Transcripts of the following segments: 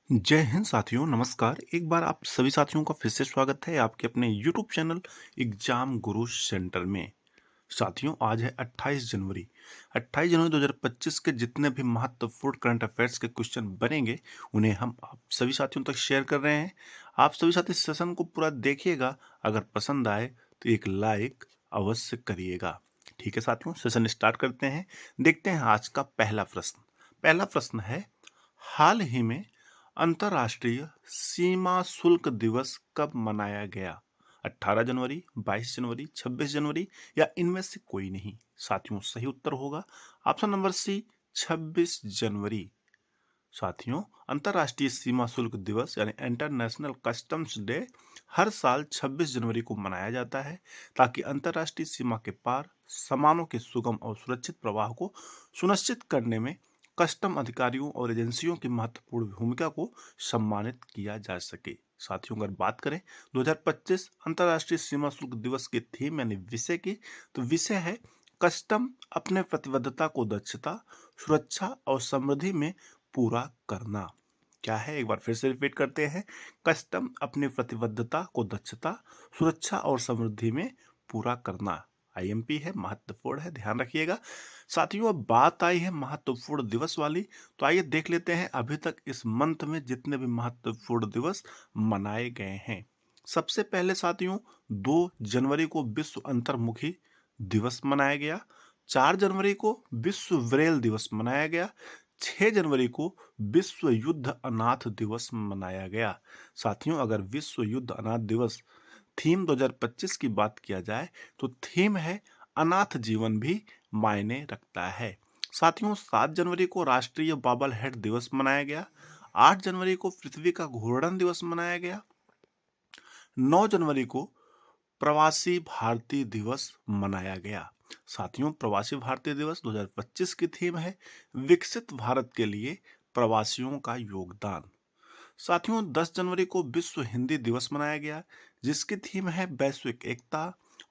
जय हिंद साथियों, नमस्कार। एक बार आप सभी साथियों का फिर से स्वागत है आपके अपने यूट्यूब चैनल एग्जाम गुरु सेंटर में। साथियों, आज है 28 जनवरी। 28 जनवरी 2025 के जितने भी महत्वपूर्ण करंट अफेयर्स के क्वेश्चन बनेंगे, उन्हें हम आप सभी साथियों तक शेयर कर रहे हैं। आप सभी साथी सेशन को पूरा देखिएगा। अगर पसंद आए तो एक लाइक अवश्य करिएगा। ठीक है साथियों, सेशन स्टार्ट करते हैं। देखते हैं आज का पहला प्रश्न। पहला प्रश्न है, हाल ही में अंतर्राष्ट्रीय सीमा शुल्क दिवस कब मनाया गया? 18 जनवरी, 22 जनवरी, 26 जनवरी या इनमें से कोई नहीं? साथियों, सही उत्तर होगा ऑप्शन नंबर सी, 26 जनवरी। साथियों, अंतर्राष्ट्रीय सीमा शुल्क दिवस यानी इंटरनेशनल कस्टम्स डे हर साल 26 जनवरी को मनाया जाता है, ताकि अंतर्राष्ट्रीय सीमा के पार सामानों के सुगम और सुरक्षित प्रवाह को सुनिश्चित करने में कस्टम अधिकारियों और एजेंसियों की महत्वपूर्ण भूमिका को सम्मानित किया जा सके। साथियों, अगर बात करें 2025 अंतर्राष्ट्रीय सीमा शुल्क दिवस की थीम यानी विषय की, तो विषय है कस्टम अपने प्रतिबद्धता को दक्षता, सुरक्षा और समृद्धि में पूरा करना। क्या है, एक बार फिर से रिपीट करते हैं। कस्टम अपनी प्रतिबद्धता को दक्षता, सुरक्षा और समृद्धि में पूरा करना। आईएमपी है, महत्वपूर्ण है, ध्यान रखिएगा। साथियों, अब बात आई है महत्वपूर्ण दिवस वाली, तो आइए देख लेते हैं अभी तक इस मंथ में जितने भी महत्वपूर्ण दिवस मनाए गए हैं। सबसे पहले साथियों, 2 जनवरी को विश्व अंतर्मुखी दिवस मनाया गया। 4 जनवरी को विश्व ब्रेल दिवस मनाया गया। 6 जनवरी को विश्व युद्ध अनाथ दिवस मनाया गया। साथियों, अगर विश्व युद्ध अनाथ दिवस थीम 2025 की बात किया जाए, तो थीम है अनाथ जीवन भी मायने रखता है। साथियों, 7 जनवरी को राष्ट्रीय बॉबल हेड दिवस मनाया गया। 8 जनवरी को पृथ्वी का घूर्णन दिवस मनाया गया। 9 जनवरी को प्रवासी भारतीय दिवस मनाया गया। साथियों, प्रवासी भारतीय दिवस 2025 की थीम है विकसित भारत के लिए प्रवासियों का योगदान। साथियों, 10 जनवरी को विश्व हिंदी दिवस मनाया गया, जिसकी थीम है वैश्विक एकता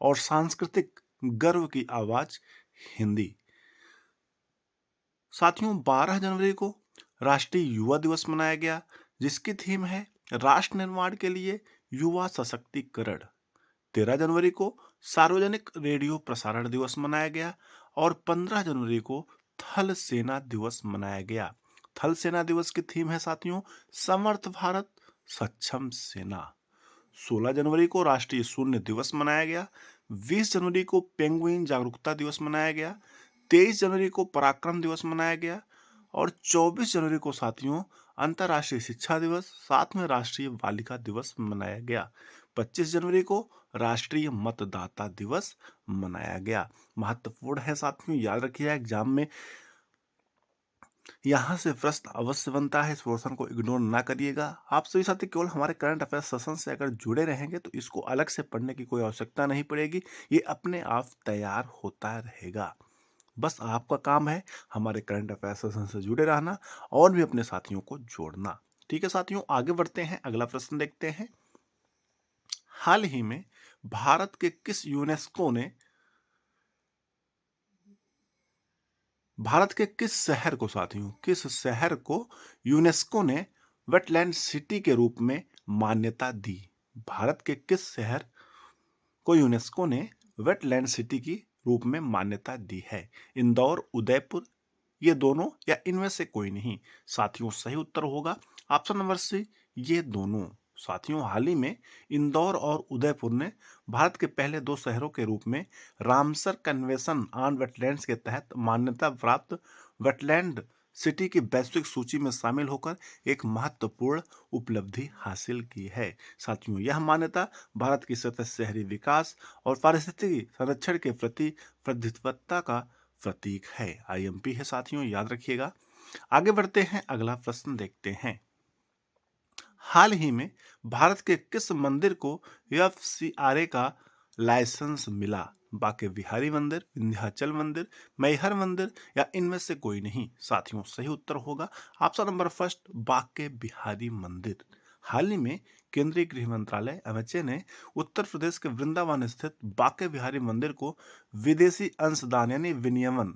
और सांस्कृतिक गर्व की आवाज हिंदी। साथियों, 12 जनवरी को राष्ट्रीय युवा दिवस मनाया गया, जिसकी थीम है राष्ट्र निर्माण के लिए युवा सशक्तिकरण। 13 जनवरी को सार्वजनिक रेडियो प्रसारण दिवस मनाया गया और 15 जनवरी को थल सेना दिवस मनाया गया। थल सेना दिवस की थीम है साथियों समर्थ भारत, सक्षम सेना। 16 जनवरी को राष्ट्रीय शून्य दिवस मनाया गया। 20 जनवरी को पेंगुइन जागरूकता दिवस मनाया गया। 23 जनवरी को पराक्रम दिवस मनाया गया और 24 जनवरी को साथियों अंतर्राष्ट्रीय शिक्षा दिवस, साथ में राष्ट्रीय बालिका दिवस मनाया गया। 25 जनवरी को राष्ट्रीय मतदाता दिवस मनाया गया। महत्वपूर्ण है साथियों, याद रखिएगा एग्जाम में यहाँ से प्रश्न अवश्य बनता है, इस पोर्शन को इग्नोर ना करिएगा। आप सभी साथी केवल हमारे करंट अफेयर सेशन से अगर जुड़े रहेंगे तो इसको अलग से पढ़ने की कोई आवश्यकता नहीं पड़ेगी, ये अपने आप तैयार होता रहेगा। बस आपका काम है हमारे करंट अफेयर सेशन से जुड़े रहना और भी अपने साथियों को जोड़ना। ठीक है साथियों, आगे बढ़ते हैं, अगला प्रश्न देखते हैं। हाल ही में भारत के किस यूनेस्को ने भारत के किस शहर को साथियों किस शहर को यूनेस्को ने वेटलैंड सिटी के रूप में मान्यता दी? भारत के किस शहर को यूनेस्को ने वेटलैंड सिटी की रूप में मान्यता दी है? इंदौर, उदयपुर, ये दोनों या इनमें से कोई नहीं? साथियों, सही उत्तर होगा ऑप्शन नंबर सी, ये दोनों। साथियों, हाल ही में इंदौर और उदयपुर ने भारत के पहले 2 शहरों के रूप में रामसर कन्वेंशन ऑन वेटलैंड्स के तहत मान्यता प्राप्त वेटलैंड सिटी की वैश्विक सूची में शामिल होकर एक महत्वपूर्ण उपलब्धि हासिल की है। साथियों, यह मान्यता भारत की सतत शहरी विकास और पारिस्थितिकी संरक्षण के प्रति प्रतिबद्धता का प्रतीक है। आईएमपी है साथियों, याद रखिएगा। आगे बढ़ते हैं, अगला प्रश्न देखते हैं। हाल ही में भारत के किस मंदिर को एफसीआरए का लाइसेंस मिला? बांके बिहारी मंदिर, विंध्याचल मंदिर, मैहर मंदिर या इनमें से कोई नहीं? साथियों, सही उत्तर होगा option number first, Banke Bihari मंदिर। हाल ही में केंद्रीय गृह मंत्रालय एमएचए ने उत्तर प्रदेश के वृंदावन स्थित बांके बिहारी मंदिर को विदेशी अंशदान यानी विनियमन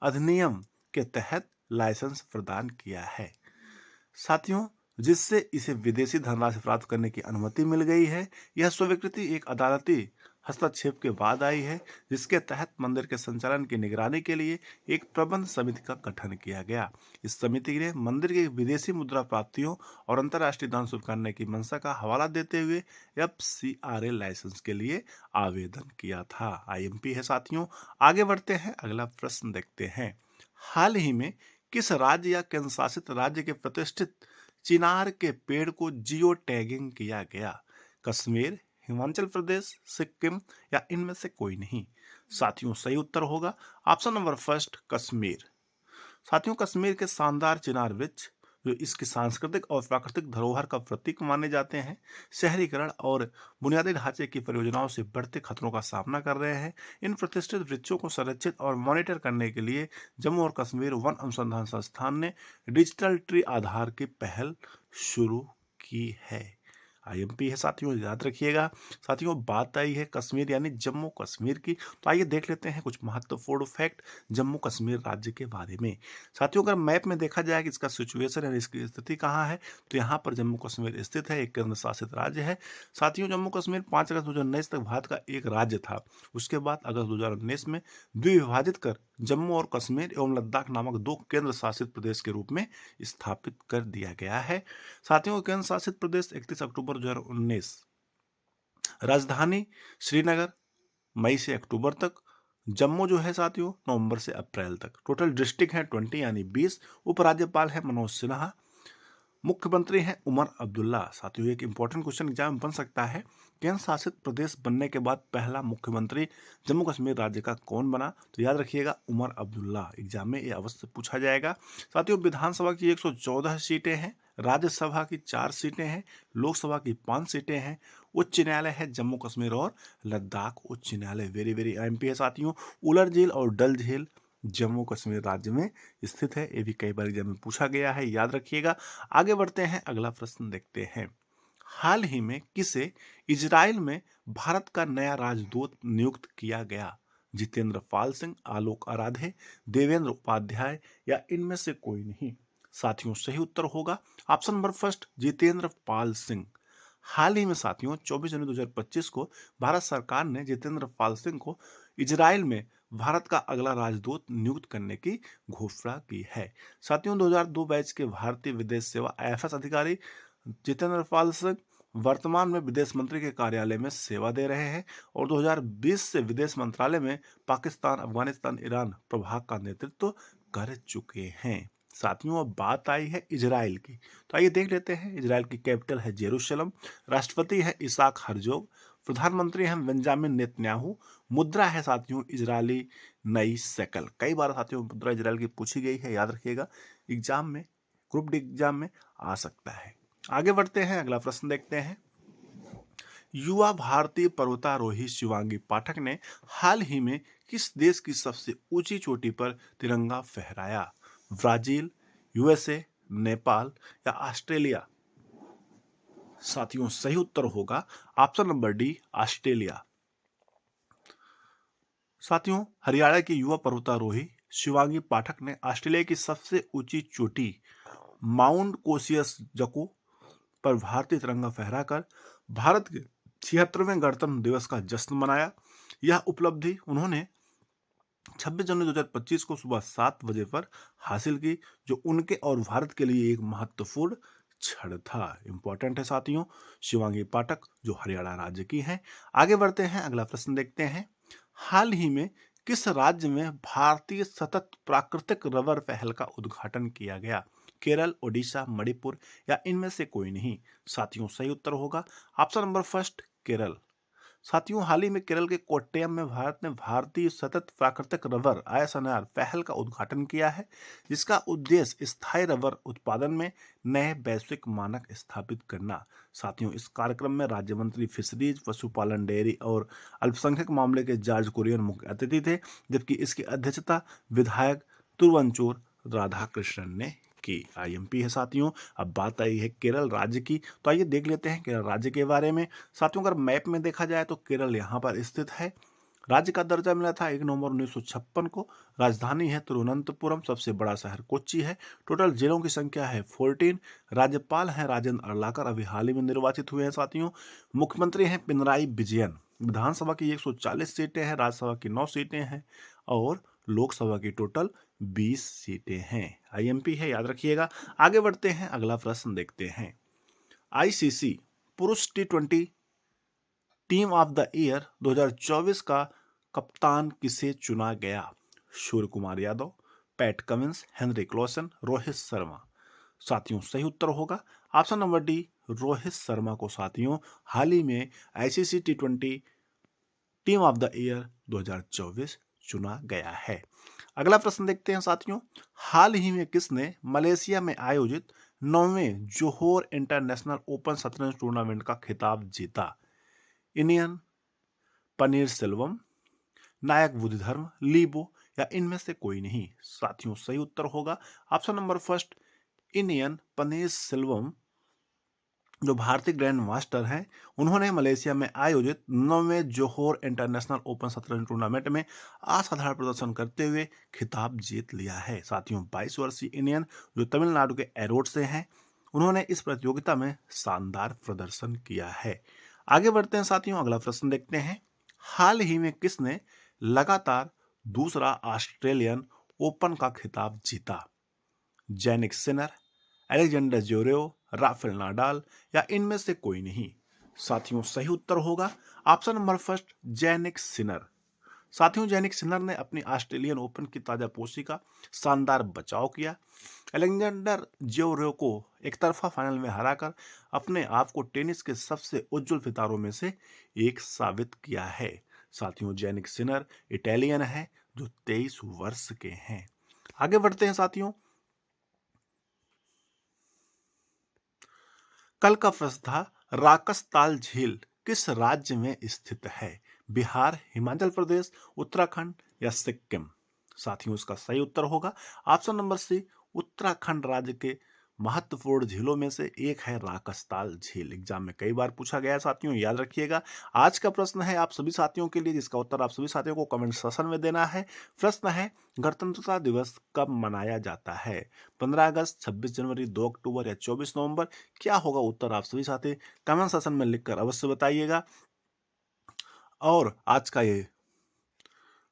अधिनियम के तहत लाइसेंस प्रदान किया है। साथियों, जिससे इसे विदेशी धनराशि प्राप्त करने की अनुमति मिल गई है। यह स्वीकृति एक अदालती हस्तक्षेप के बाद आई है, जिसके तहत मंदिर के संचालन की निगरानी के लिए एक प्रबंध समिति का गठन किया गया। इस समिति ने मंदिर के विदेशी मुद्रा प्राप्तियों और अंतर्राष्ट्रीय दान स्वीकारने की मंशा का हवाला देते हुए FCRA लाइसेंस के लिए आवेदन किया था। IMP है साथियों। आगे बढ़ते हैं, अगला प्रश्न देखते हैं। हाल ही में किस राज्य या केंद्र शासित राज्य के प्रतिष्ठित चिनार के पेड़ को जियो टैगिंग किया गया? कश्मीर, हिमाचल प्रदेश, सिक्किम या इनमें से कोई नहीं? साथियों सही उत्तर होगा ऑप्शन नंबर फर्स्ट, कश्मीर। साथियों कश्मीर के शानदार चिनार वृक्ष, जो इसकी सांस्कृतिक और प्राकृतिक धरोहर का प्रतीक माने जाते हैं, शहरीकरण और बुनियादी ढांचे की परियोजनाओं से बढ़ते खतरों का सामना कर रहे हैं। इन प्रतिष्ठित वृक्षों को संरक्षित और मॉनिटर करने के लिए जम्मू और कश्मीर वन अनुसंधान संस्थान ने डिजिटल ट्री आधार की पहल शुरू की है। IMP है साथियों, याद रखिएगा। साथियों बात आई है कश्मीर यानी जम्मू कश्मीर की, तो आइए देख लेते हैं कुछ महत्वपूर्ण फैक्ट जम्मू कश्मीर राज्य के बारे में। साथियों अगर मैप में देखा जाए कि इसका सिचुएशन यानी इसकी स्थिति कहाँ है, तो यहाँ पर जम्मू कश्मीर स्थित है, एक केंद्र शासित राज्य है। साथियों जम्मू कश्मीर 5 अगस्त 2019 तक भारत का एक राज्य था। उसके बाद अगस्त 2019 में द्विविभाजित कर जम्मू और कश्मीर एवं लद्दाख नामक 2 केंद्र शासित प्रदेश के रूप में स्थापित कर दिया गया है। साथियों केंद्र शासित प्रदेश 31 अक्टूबर 2019, राजधानी श्रीनगर मई से अक्टूबर तक, जम्मू जो है साथियों नवंबर से अप्रैल तक। टोटल डिस्ट्रिक्ट है 20 यानी 20। उपराज्यपाल है मनोज सिन्हा। मुख्यमंत्री हैं उमर अब्दुल्ला। साथियों एक इंपॉर्टेंट क्वेश्चन एग्जाम में बन सकता है, केंद्र शासित प्रदेश बनने के बाद पहला मुख्यमंत्री जम्मू कश्मीर राज्य का कौन बना? तो याद रखिएगा उमर अब्दुल्ला। एग्जाम में ये अवश्य पूछा जाएगा। साथियों विधानसभा की 114 सीटें हैं, राज्यसभा की 4 सीटें हैं, लोकसभा की 5 सीटें हैं। उच्च न्यायालय है जम्मू कश्मीर और लद्दाख उच्च न्यायालय। वेरी वेरी IMP है साथियों। उलर झील और डल झील जम्मू कश्मीर राज्य में स्थित है। ये भी कई बार एग्जाम में पूछा गया है, याद रखिएगा। आगे बढ़ते हैं, अगला प्रश्न देखते हैं। हाल ही में किसे इजराइल में भारत का नया राजदूत नियुक्त किया गया? जितेंद्र पाल सिंह, आलोक आराधे, देवेंद्र उपाध्याय या इनमें से कोई नहीं? साथियों सही उत्तर होगा option number first, Jitendra Pal Singh. हाल ही में साथियों 24 जनवरी 2025 को भारत सरकार ने जितेंद्र पाल सिंह को इजराइल में भारत का अगला राजदूत नियुक्त करने की घोषणा की है। साथियों 2002 बैच के भारतीय विदेश सेवा IFS अधिकारी जितेंद्र पाल सिंह वर्तमान में विदेश मंत्री के कार्यालय में सेवा दे रहे हैं और 2020 से विदेश मंत्रालय में पाकिस्तान, अफगानिस्तान, ईरान प्रभाग का नेतृत्व कर चुके हैं। साथियों अब बात आई है इजराइल की, तो आइए देख लेते हैं। इजराइल की कैपिटल है जेरूशलम, राष्ट्रपति है इसाक हर्जोग, प्रधानमंत्री हैं बेंजामिन नेतन्याहू, मुद्रा है साथियों इजरायली नई शेकल। कई बार साथियों मुद्रा इजराइल की पूछी गई है, याद रखिएगा। एग्जाम में, ग्रुप डी एग्जाम में आ सकता है। आगे बढ़ते हैं, अगला प्रश्न देखते हैं। युवा भारतीय पर्वतारोही शिवांगी पाठक ने हाल ही में किस देश की सबसे ऊंची चोटी पर तिरंगा फहराया? ब्राजील, USA, नेपाल या ऑस्ट्रेलिया? साथियों सही उत्तर होगा ऑप्शन नंबर डी, ऑस्ट्रेलिया। साथियों हरियाणा की युवा पर्वतारोही शिवांगी पाठक ने ऑस्ट्रेलिया की सबसे ऊंची चोटी माउंट कोसियस जको पर भारतीय तिरंगा फहराकर भारत के 76वें गणतंत्र दिवस का जश्न मनाया। यह उपलब्धि उन्होंने 26 जनवरी 2025 को सुबह 7 बजे पर हासिल की, जो उनके और भारत के लिए एक महत्वपूर्ण क्षण था। इंपॉर्टेंट है साथियों, शिवांगी पाठक जो हरियाणा राज्य की हैं। आगे बढ़ते हैं, अगला प्रश्न देखते हैं। हाल ही में किस राज्य में भारतीय सतत प्राकृतिक रबर पहल का उद्घाटन किया गया? केरल, ओडिशा, मणिपुर या इनमें से कोई नहीं? साथियों सही उत्तर होगा ऑप्शन नंबर फर्स्ट, केरल। साथियों हाल ही में केरल के कोट्टयम में भारत ने भारतीय सतत प्राकृतिक रबर ISNR पहल का उद्घाटन किया है, जिसका उद्देश्य स्थायी रबर उत्पादन में नए वैश्विक मानक स्थापित करना। साथियों इस कार्यक्रम में राज्य मंत्री फिशरीज, पशुपालन, डेयरी और अल्पसंख्यक मामले के जॉर्ज कुरियन मुख्य अतिथि थे, जबकि इसकी अध्यक्षता विधायक तुरुवंचूर राधाकृष्णन ने की। IMP है साथियों। अब बात आई है केरल राज्य की, तो आइए देख लेते हैं केरल राज्य के बारे में। साथियों अगर मैप में देखा जाए तो केरल यहाँ पर स्थित है राज्य का दर्जा मिला था 1 नवंबर 1956 को। राजधानी है तिरुवनंतपुरम। सबसे बड़ा शहर कोच्चि है। टोटल जिलों की संख्या है 14। राज्यपाल हैं राजेंद्र अरलाकर, अभी हाल ही में निर्वाचित हुए हैं साथियों। मुख्यमंत्री हैं पिनराई विजयन। विधानसभा की 140 सीटें हैं, राज्यसभा की 9 सीटें हैं और लोकसभा की टोटल 20 सीटें हैं। आईएमपी है, याद रखिएगा। आगे बढ़ते हैं, अगला प्रश्न देखते हैं। आईसीसी पुरुष टी20 टीम ऑफ द ईयर 2024 का कप्तान किसे चुना गया? Surya Kumar Yadav, Pat Cummins, Henry Klaasen, Rohit Sharma. साथियों सही उत्तर होगा option number D, Rohit Sharma को साथियों हाल ही में आईसीसी टी20 टीम ऑफ द ईयर 2024 चुना गया है। अगला प्रश्न देखते हैं साथियों। हाल ही में किसने मलेशिया में आयोजित 9वें जोहोर इंटरनेशनल ओपन शतरंज टूर्नामेंट का खिताब जीता? इंडियन पनीर सेल्वम, नायक बुद्धिधर्म, लीबो या इनमें से कोई नहीं? साथियों सही उत्तर होगा option number first, Indian paneer Selvam, जो भारतीय ग्रैंड मास्टर हैं। उन्होंने मलेशिया में आयोजित 9वें जोहोर इंटरनेशनल ओपन शतरंज टूर्नामेंट में असाधारण प्रदर्शन करते हुए खिताब जीत लिया है। साथियों 22 वर्षीय इंडियन जो तमिलनाडु के एरोड से हैं, उन्होंने इस प्रतियोगिता में शानदार प्रदर्शन किया है। आगे बढ़ते हैं साथियों, अगला प्रश्न देखते हैं। हाल ही में किसने लगातार दूसरा ऑस्ट्रेलियन ओपन का खिताब जीता? Jannik Sinner, Alexander Zverev, Rafale Nadal या इनमें से कोई नहीं? साथियों सही उत्तर होगा option number first, Jannik Sinner. साथियों जैनिक सिनर ने अपनी ऑस्ट्रेलियन ओपन की ताजापोशी का शानदार बचाव किया। अलेक्जेंडर ज्वेरेव को एक तरफा फाइनल में हराकर अपने आप को टेनिस के सबसे उज्जवल सितारों में से एक साबित किया है। साथियों जैनिक सिनर इटालियन है जो 23 वर्ष के हैं। आगे बढ़ते हैं साथियों। कल का प्रश्न था, राकसताल झील किस राज्य में स्थित है? बिहार, हिमाचल प्रदेश, उत्तराखंड या सिक्किम? साथियों इसका सही उत्तर होगा ऑप्शन नंबर सी, उत्तराखंड राज्य के महत्वपूर्ण झीलों में से एक है राकसताल झील। एग्जाम में कई बार पूछा गया है साथियों, याद रखिएगा। आज का प्रश्न है आप सभी साथियों के लिए, जिसका उत्तर आप सभी साथियों को कमेंट सेक्शन में देना है। प्रश्न है, गणतंत्रता दिवस कब मनाया जाता है? 15 अगस्त, 26 जनवरी, 2 अक्टूबर या 24 नवंबर? क्या होगा उत्तर आप सभी साथी कमेंट सेक्शन में लिखकर अवश्य बताइएगा। और आज का ये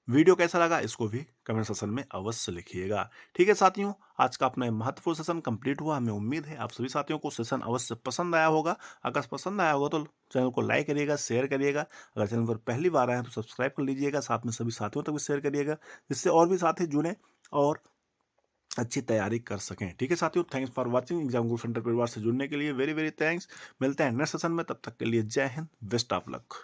वीडियो कैसा लगा इसको भी कमेंट सेक्शन में अवश्य लिखिएगा। ठीक है साथियों, आज का अपना महत्वपूर्ण सेशन कंप्लीट हुआ। हमें उम्मीद है आप सभी साथियों को सेशन अवश्य पसंद आया होगा। अगर पसंद आया होगा तो चैनल को लाइक करिएगा, शेयर करिएगा। अगर चैनल पर पहली बार आए हैं तो सब्सक्राइब कर लीजिएगा, साथ में सभी साथियों तक भी शेयर करिएगा, जिससे और भी साथी जुड़ें और अच्छी तैयारी कर सकें। ठीक है साथियों, thanks for watching. Exam Guru centre परिवार से जुड़ने के लिए वेरी वेरी थैंक्स। मिलते हैं नेक्स्ट सेशन में, तब तक के लिए जय हिंद, बेस्ट ऑफ लक।